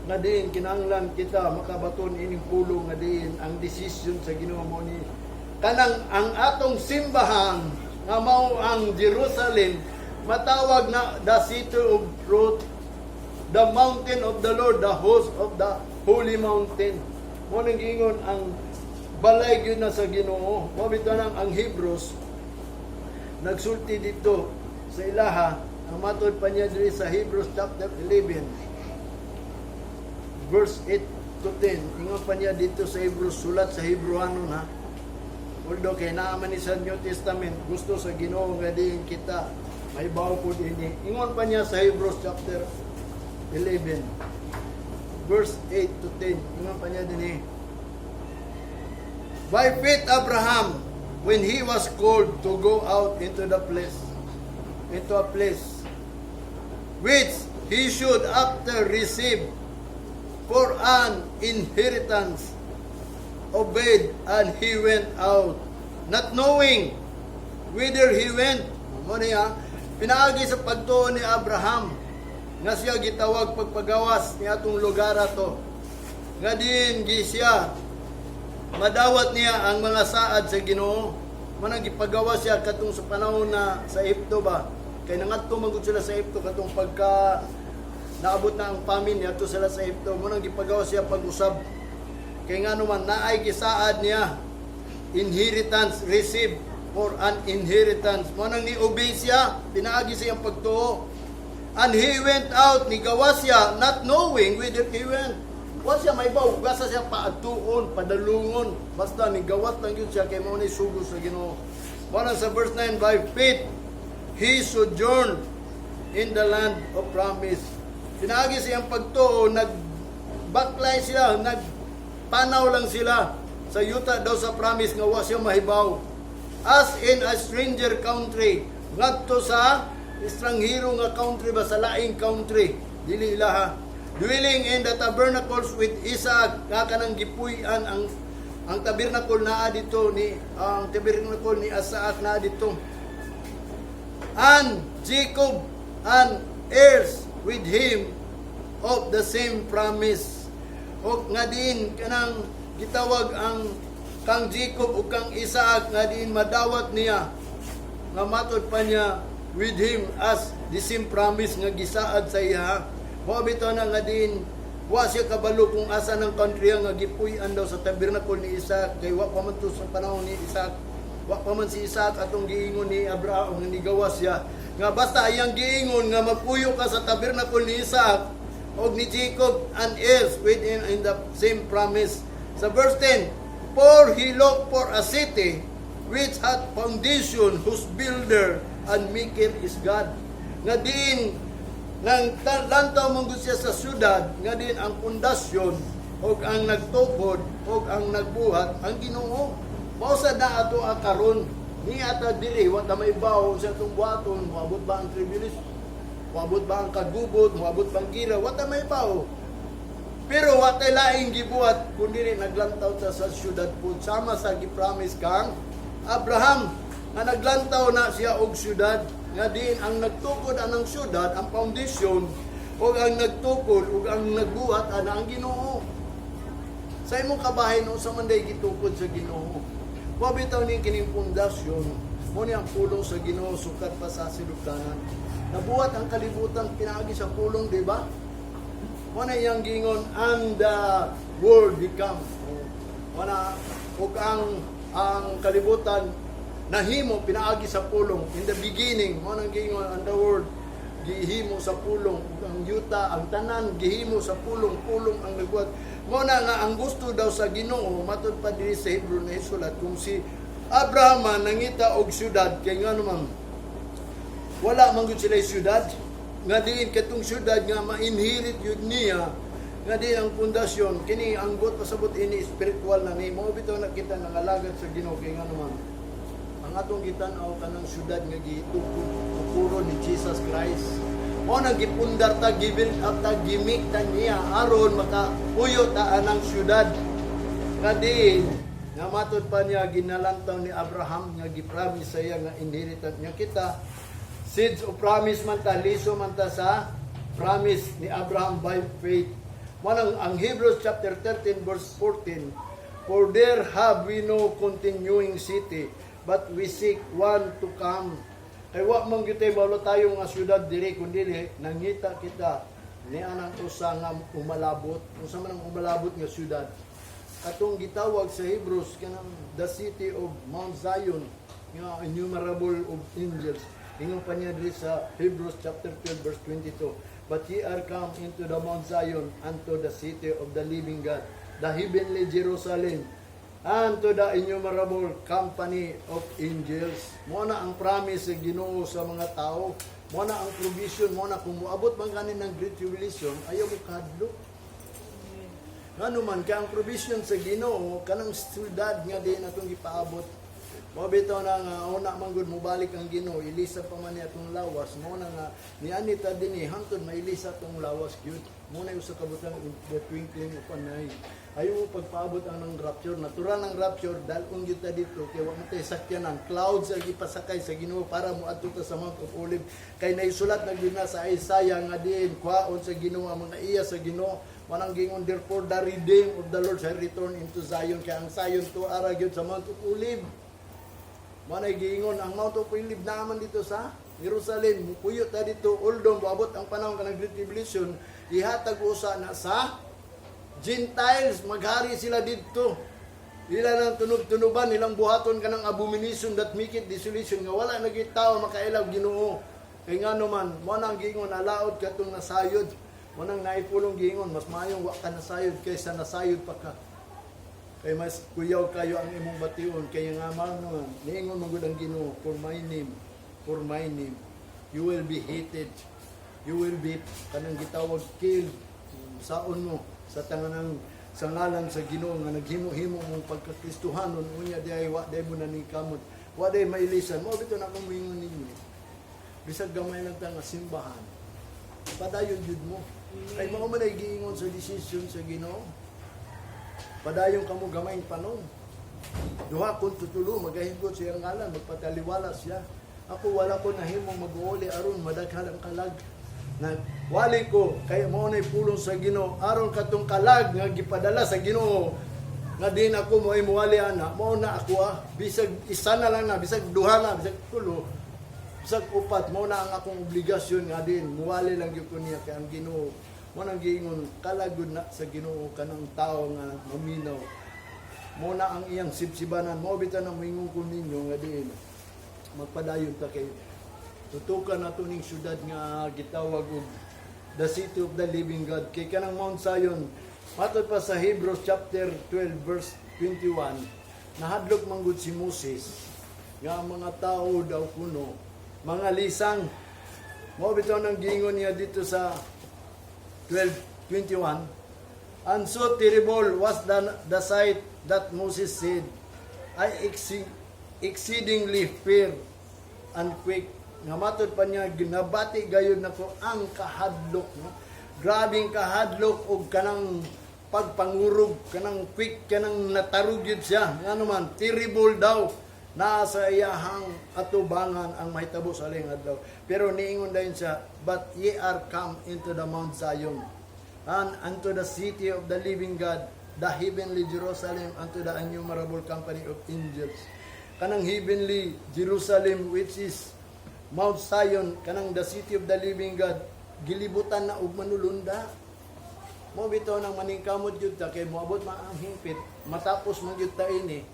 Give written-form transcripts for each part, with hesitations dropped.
nga din kinahanglan kita makabaton ining pulong nga din ang decision sa Ginoo mo ni kanang ang atong simbahan nga mao ang Jerusalem matawag na the city of truth, the mountain of the Lord, the host of the holy mountain. Mo nang ingon ang balay gyud na sa Ginoo. Mo bitaw nang ang Hebrews nagsulti dito sa ilaha ang matod pa niya diri sa Hebrews chapter 11 verse 8 to 10. Ingon pa niya dito sa Hebrews, sulat sa Hebrewanon ha. Although kay naaman ni sa New Testament, gusto sa Ginoo nga diin kita may bawo po dinhi. Ingon pa niya sa Hebrews chapter 11 verse 8 to 10. Ingon pa niya dinhi. By faith Abraham, when he was called to go out into a place which he should after receive for an inheritance, obeyed, and he went out, not knowing whither he went. Mo niya, pinaagi sa pagtuo ni Abraham, nga siya gitawag pagpagawas ni atong lugar ato. Nga din siya, madawat niya ang mga saad sa Ginoo. Manang gipagawas siya katong sa panahon na sa Egypto ba? Kay nangadto man gud sila sa Egypto katong pagka naabot na ang famine niya to sila sa Egypto, mo nang gipagawa siya pag-usab. Kay nga naman naay gisaad niya inheritance, receive for an inheritance. Mo nang ni-obey siya, pinaagi siyang pagtuo. And he went out, ni gawas siya, not knowing whither he went. Wa siya may baw, gasa siya paatuon, padalungon. Basta ni gawat lang yun siya, kay mo ni sugo sa Ginoo. Mo nang sa verse 9, by faith, he sojourned in the land of promise. Pinaagi siyang pagtuo, nag-backline sila, nagpanaw lang sila sa yuta daw sa promise nga wa siya mahibaw. As in a stranger country, ngadto sa estranghero nga country ba, sa laing country, dili ilaha. Dwelling in the tabernacles with Isaac, nga kanang gipuy-an ang tabernacle naa dito ni ang tabernacle ni Isaac naa dito. And Jacob and heirs with him of the same promise. O nga din kanang gitawag ang kang Jacob o kang Isaac nga din madawat niya nga matod pa niya with him as the same promise nga gisaad sa iya. Mo bitaw na nga din wa siya kabalo kung asa ng country nga gipuy-an daw sa tabernacle ni Isaac, kay wa pa man to sa panahon ni Isaac. Wa pa man si Isaac atong giingon ni Abraham nga nigawas siya nga basta iyang giingon nga magpuyo ka sa tabernacle ni Isaac og ni Jacob and heirs within in the same promise. Sa verse 10, for he looked for a city which had foundation, whose builder and maker is God. Nga din nang lantaw mong siya sa syudad, nga din ang pundasyon og ang nagtukod og ang nagbuhat ang Ginoo. Mao sa na ato karon ni ata diri wa ta may bawo sa atong buhaton, moabot ba ang tribulation, moabot ba ang kagubot, moabot bang gira, wa ta may bawo. Pero wa tay laing gibuhat kun dili naglantaw ta sa syudad pud, sama sa gipromise kang Abraham nga naglantaw na siya og syudad. Nga din ang nagtukod anang syudad, ang foundation, o ang nagtukod o ang nagbuhat ana ang Ginoo. Sa imong kabahin no sa manday gitukod sa Ginoo. Wa bitaw ni kining pundasyon, mo ni ang pulong sa Ginoo sukat pa sa silugtanan. Nabuhat ang kalibutan pinaagi sa pulong, di ba? Mo na iyang gingon and the world become. Mo na ug ang kalibutan nahimo pinaagi sa pulong. In the beginning, mo nang gingon ang the world gihimo sa pulong, ang yuta, ang tanan gihimo sa pulong ang nagbuhat. Mo na nga ang gusto daw sa Ginoo matud pa diri sa Hebrew na isulat kung si Abraham nangita og syudad kay nga naman wala man gud sila syudad nga diin katong syudad nga ma-inherit yun niya nga diin ang pundasyon kini ang but pasabot ini spiritual na ni mo bitaw nakita nangalagad sa Ginoo kay nga naman ang atong gitan-aw kanang syudad nga gitukod ni Jesus Christ. O nagipundar ta, gibuild up ta, gimik ta niya aron makapuyo ta anang syudad. Nga din, nga matod pa niya ginalantaw ni Abraham nga gipromise sa iya nga inheritance niya kita. Seeds of promise man ta, liso man ta sa promise ni Abraham by faith. Manang ang Hebrews chapter 13 verse 14, for there have we no continuing city, but we seek one to come. Kay wa man gyud balo tayo nga syudad diri kundi nangita kita ni anang usa nga umalabot. Unsa man ang umalabot nga syudad? Katong gitawag sa Hebrews kanang the city of Mount Zion, nga innumerable of angels. Ingon pa niya diri sa Hebrews chapter 12 verse 22. But ye are come into the Mount Zion, unto the city of the living God, the heavenly Jerusalem, and to the innumerable company of angels. Mo na ang promise sa Ginoo sa mga tao. Mo na ang provision, mo na kung moabot man kanin ng Great Tribulation, ayaw mo kadlo. Ngano man kay ang provision sa Ginoo kanang syudad nga din atong gipaabot. Mo bitaw na nga una man gud mo balik ang Ginoo, ilisa pa man ni atong lawas. Mo na nga niani ta dinhi hangtod mailisa atong lawas gyud. Mo na usa ka butang the twinkling of an eye. Ayaw mo pagpaabot ang ng rapture, natural ang rapture dahil kung kita dito kay wa mo tay sakyanan clouds ang ipasakay sa Ginoo para mo adto ta sa Mount of Olives. Kay naisulat na gyud na sa Isaiah nga diin kwaon sa Ginoo ang mga iya sa Ginoo. Manang gingon therefore the redeemed of the Lord shall return into Zion. Kay ang Zion to ara gyud sa Mount of Olives. Manay gingon ang Mount of Olives naman dito sa Jerusalem. Mupuyo ta dito although moabot ang panahon kanang Great Tribulation, ihatag usa na sa Gentiles, maghari sila dito. Ila nang tunog-tunuban, nilang buhaton ka ng abomination that make it desolation, nga wala nagitaw makailaw Ginoo. Kay nga naman, mo nang gingon, alaod ka itong nasayod. Mo nang naipulong gingon, mas mayong wa ka nasayod kaysa nasayod pa ka. Kay mas kuyaw kayo ang imong bation. Kaya nga man naman, niingon magud ang Ginoo, for my name, you will be hated. You will be, kanang gitawag, killed. Saon mo, sa tanganang sa ngalan sa Ginoo nga naghimo-himo mong pagkakristohanon unya diay wa day mo nanikamot wa day mailisan mo bitaw na akong mingon ninyo bisag gamay lang ta nga simbahan padayon jud mo kay mao man ay giingon sa decision sa Ginoo padayon kamo gamay panon duha kun tutulo magahigot siya ngalan magpataliwala siya ako wala ko nahimo mag-uuli aron madaghan ang kalag na wali ko kay mao nay pulong sa Ginoo aron katong kalag nga gipadala sa Ginoo nga din ako mo imuwali ana mao na ako bisag isa na lang na bisag duha na bisag tulo bisag upat mao na ang akong obligasyon nga din muwali lang gyud ko niya kay ang Ginoo mo nang giingon kalagod na sa Ginoo kanang tao nga maminaw mo na ang iyang sibsibanan mo bitan ang moingon ko ninyo nga din magpadayon ta kay tutukan nato ning syudad nga gitawag og the city of the living God. Kay kanang Mount Zion, matod pa sa Hebrews chapter 12 verse 21, nahadlok man gud si Moses nga ang mga tao daw kuno, mga lisang. Mao bitaw nang gingon niya dito sa 12:21. And so terrible was the sight that Moses said, I exceedingly fear and quake. Nga matod pa niya ginabati gayud nako ang kahadlok no grabing kahadlok og kanang pagpangurog kanang quick kanang natarugid siya ngano man terrible daw nasa iyahang atubangan ang mahitabo sa aling adlaw pero niingon dayon siya but ye are come into the Mount Zion and unto the city of the living God the heavenly Jerusalem unto the innumerable company of angels kanang heavenly Jerusalem which is Mount Zion, kanang the city of the living God, gilibutan na og manulunda. Mo bitaw nang maningkamot jud ta kay moabot man ang hingpit, matapos man jud ta ini.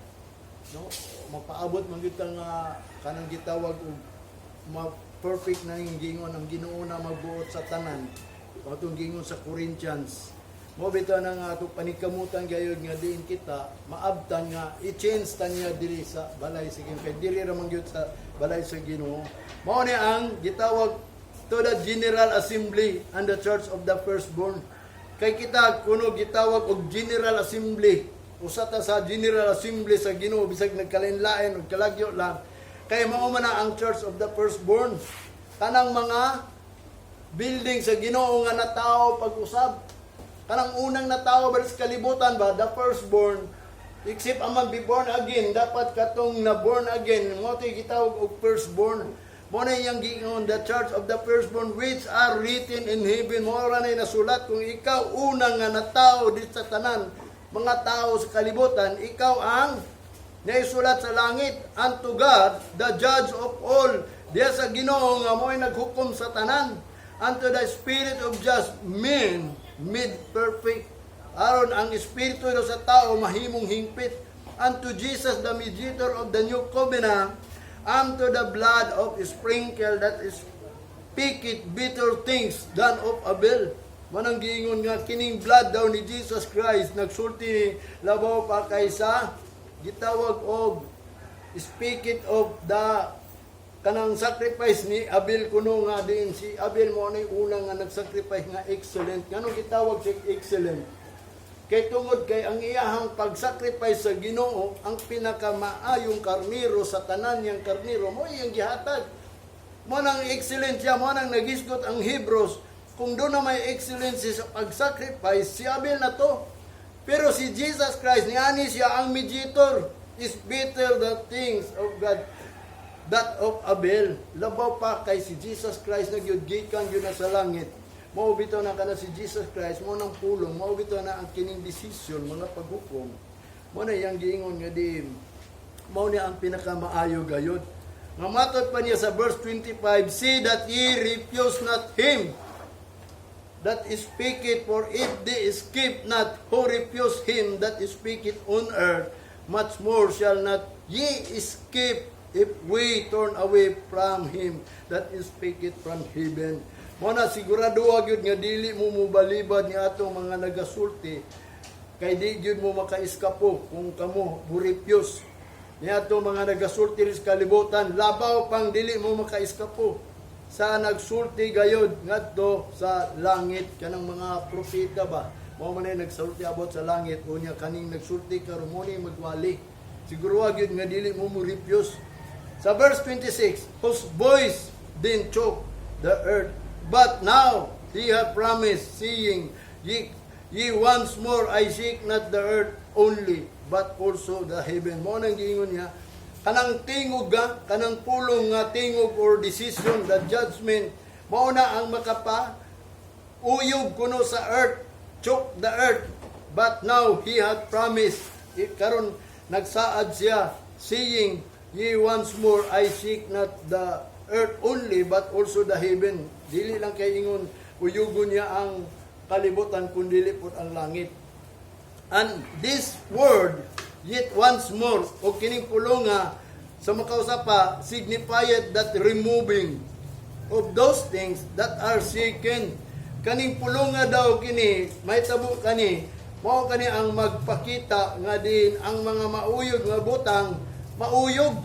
No, mapaabot man jud ta nga kanang gitawag og perfect na ning gingon ang Ginoo na magbuot sa tanan. Atong gingon sa Corinthians. Mo bitaw na nga ato panikamutan gayud nga diin kita maabtan nga i-change ta niya diri sa balay sa Ginoo. Kay diri ra man gyud sa balay sa Ginoo. Mao ni ang gitawag to the General Assembly and the Church of the Firstborn. Kay kita kuno gitawag og General Assembly. Usa ta sa General Assembly sa Ginoo bisag nagkalain-lain ug kalagyo lang. Kay mao man ang Church of the Firstborn. Kanang mga building sa Ginoo nga natao pag-usab. Kanang unang natao ba sa kalibutan ba, the firstborn, except aman be born again, dapat katong na born again, mo ito gitawag og firstborn. Mo na iyang giingon, the church of the firstborn which are written in heaven. Mo ra na nasulat kung ikaw unang nga natao di sa tanan mga tao sa kalibutan, ikaw ang naisulat sa langit unto God, the judge of all. Diya sa Ginoo nga mo'y naghukom sa tanan, unto the spirit of just men made perfect. Aron ang espiritu sa tao mahimong hingpit, unto Jesus the mediator of the new covenant, unto the blood of sprinkle that is speaketh better things than of Abel. Manang giingon nga kining blood daw ni Jesus Christ nagsulti labaw pa kaysa gitawag og speaketh of the kanang sacrifice ni Abel kuno nga din si Abel mo nay unang nga nagsacrifice nga excellent. Nganong gitawag siya excellent? Kay tungod kay ang iyahang pagsacrifice sa Ginoo ang pinakamaayong karniro sa tanan niyang karniro mo iyang gihatag. Mo nang excellent siya, mo nang nagisgot ang Hebrews. Kung doon na may excellency sa pag-sacrifice, si Abel na to. Pero si Jesus Christ, niani siya ang mediator, is better the things of God, that of Abel. Labaw pa kay si Jesus Christ, nagyudgikan yun na sa langit. Maubito na ka na si Jesus Christ, mo nang pulong, maubito na ang kining decision, mga paghukom. Mo na yung giingon nga di, mo na ang pinakamaayo gayod. Nga matod pa niya sa verse 25, see that ye refuse not him that speaketh, for if they escape not who refuse him that speaketh on earth, much more shall not ye escape if we turn away from him that speaketh from heaven. Muna sigurado gyud nga dili mo mubalibad ni atong mga nagasulti, kay di gyud mo makaiskapo kung kamo burepyos ni atong mga nagasulti sa kalibutan, labaw pang dili mo makaiskapo sa nagsulti gayod ngadto sa langit. Kanang mga propeta ba mao man ay nagsulti abot sa langit, unya kaning nagsulti karon mo ni magwali, siguro gyud nga dili mo muripyos. Sa verse 26, whose voice then choke the earth, but now he hath promised, saying, ye once more I seek not the earth only, but also the heaven. Mo nang giingon niya, kanang tingog ga, kanang pulong nga tingog or decision, the judgment, mao na ang makapa uyog kuno sa earth, choke the earth, but now he hath promised, karon nagsaad siya, saying, ye once more I seek not the earth only, but also the heaven. Dili lang kay ingon uyugon niya ang kalibutan, kundi lipot ang langit. And this word, yet once more, o kining pulong nga sa makausapa, signified that removing of those things that are shaken. Kaning pulong nga daw kini, may tabo kani, mao kani ang magpakita nga din ang mga mauyog nga butang, mauyog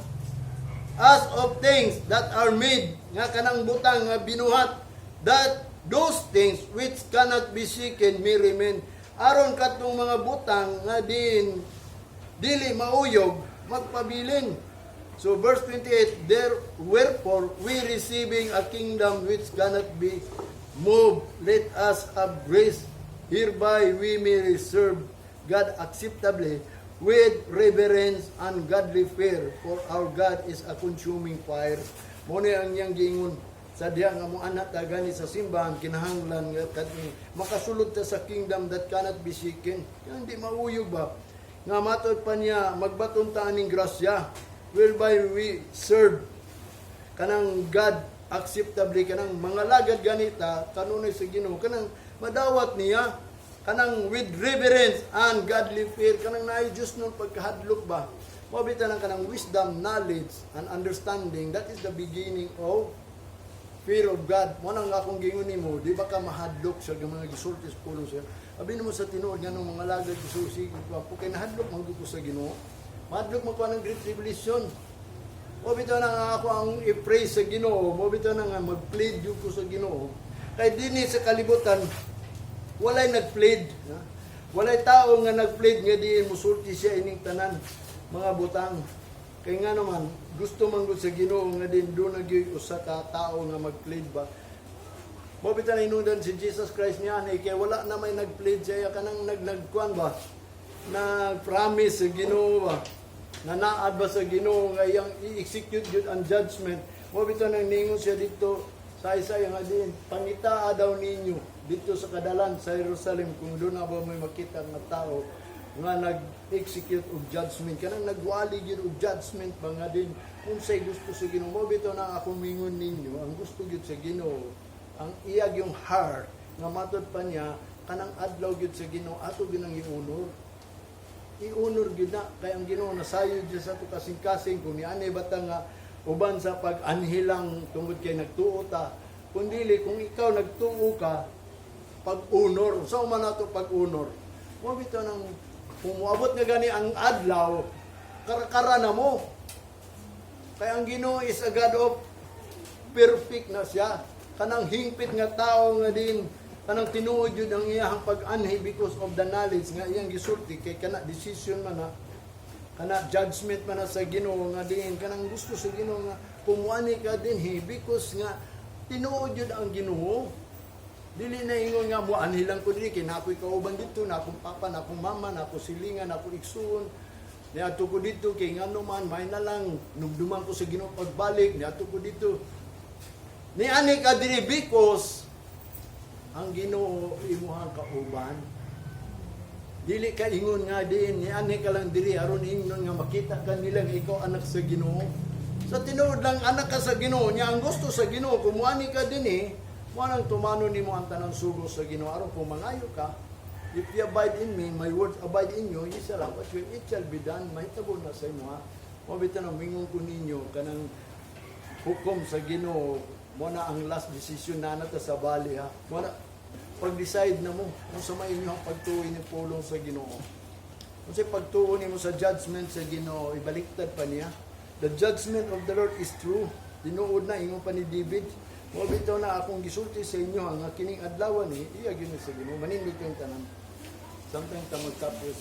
as of things that are made, nga kanang butang nga binuhat, that those things which cannot be shaken may remain. Aron katong mga butang nga din dili mauyog magpabilin. So verse 28, there wherefore we receiving a kingdom which cannot be moved, let us have grace hereby we may serve God acceptably with reverence and godly fear, for our God is a consuming fire. Mo ni ang iyang giingon sa diha nga mo anak ta gani sa simbahan, kinahanglan nga kani makasulod ta sa kingdom that cannot be shaken. Kaya hindi mauyog ba? Nga matod pa niya, magbaton ta aning grasya, whereby we serve kanang God acceptably, kanang mga lagad ganita kanunay sa Ginoo, kanang madawat niya, kanang with reverence and godly fear, kanang naay Diyos nun pagkahadlok ba, mabitan ang kanang wisdom, knowledge, and understanding. That is the beginning of fear of God. Mo nang akong gingon nimo, di ba ka mahadlok sa mga gisulti sa pulong siya? Abi mo sa tinuod nga ng mga lagad gisusi ko po kay nahadlok man ko sa Ginoo. Mahadlok mo ko ng great tribulation. Mo bitaw na nga ako ang i-pray sa Ginoo, mo bitaw na nga mag-plead jud ko sa Ginoo. Kay dinhi sa kalibutan walay nag-plead, walay tao nga nag-plead nga diin musulti siya ining tanan mga butang. Kay nga naman gusto man gud sa Ginoo nga din do nagyoy usa ka tao nga mag-plead ba. Mo bitaw na inundan si Jesus Christ niya ni kay wala na may nag-plead siya kanang nagkuan ba, na promise sa Ginoo ba, na naad ba sa Ginoo nga iyang i-execute jud ang judgment. Mo bitaw nang ningon siya dito sa Isaiah nga din, pangitaa daw ninyo dito sa kadalan sa Jerusalem kung doon na ba may makita nga tao nga nag-execute og judgment kanang nagwali gyud og judgment ba nga din unsay gusto sa Ginoo. Mo bitaw na ako mingon ninyo ang gusto gyud sa Ginoo ang iyag yung heart nga matud pa niya kanang adlaw gyud sa Ginoo ato ginang iunor. Iunor gyud na kay ang Ginoo nasayod gyud sa ato kasing-kasing kung niani bata nga uban sa pag-anhilang tungod kay nagtuo ta kundi kung ikaw nagtuo ka pag-unor. So man nato pag-unor. Mo bitaw nang kumuabot nga gani ang adlaw karakara na mo. Kay ang Ginoo is a God of perfect na siya. Kanang hingpit nga tao nga din kanang tinuod yun ang iyang pag-anhi because of the knowledge nga iyang gisulti kay kana decision man na kana judgment man na sa Ginoo nga din kanang gusto sa Ginoo nga kumuani ka din because nga tinuod yun ang Ginoo. Dili na ingon nga mo anhi lang ko dili kay nakoy kauban dito na akong papa na akong mama na ako silingan na ako igsuon niadto ko dito kay ngano man may na lang nugduman ko sa Ginoo pagbalik niadto ko dito ni ani ka diri because ang Ginoo imuhang kauban. Dili ka ingon nga din ni ani ka lang diri aron ingnon nga makita ka nila nga ikaw anak sa Ginoo. Sa tinuod lang anak ka sa Ginoo nya ang gusto sa Ginoo kumuani ka dinhi mo nang tumano nimo ang tanang sugo sa Ginoo aron kung mangayo ka. If you abide in me, my words abide in you, ye shall have what you it shall be done. Mahitabo na sa imo ha. Mo bitan ang mingon ko ninyo kanang hukom sa Ginoo mo na ang last decision na nata sa bali ha. Mo na pag-decide na mo kung sa may inyo ang pagtuo ni pulong sa Ginoo. Kung sa pagtuo nimo sa judgment sa Ginoo, ibaliktad pa niya. The judgment of the Lord is true. Tinuod na ingon pa ni David. Mo bitaw na akong gisulti sa inyo ang kining adlaw ni iya gyud sa Ginoo. Manindot yung tanan. Sometimes ta magtapos.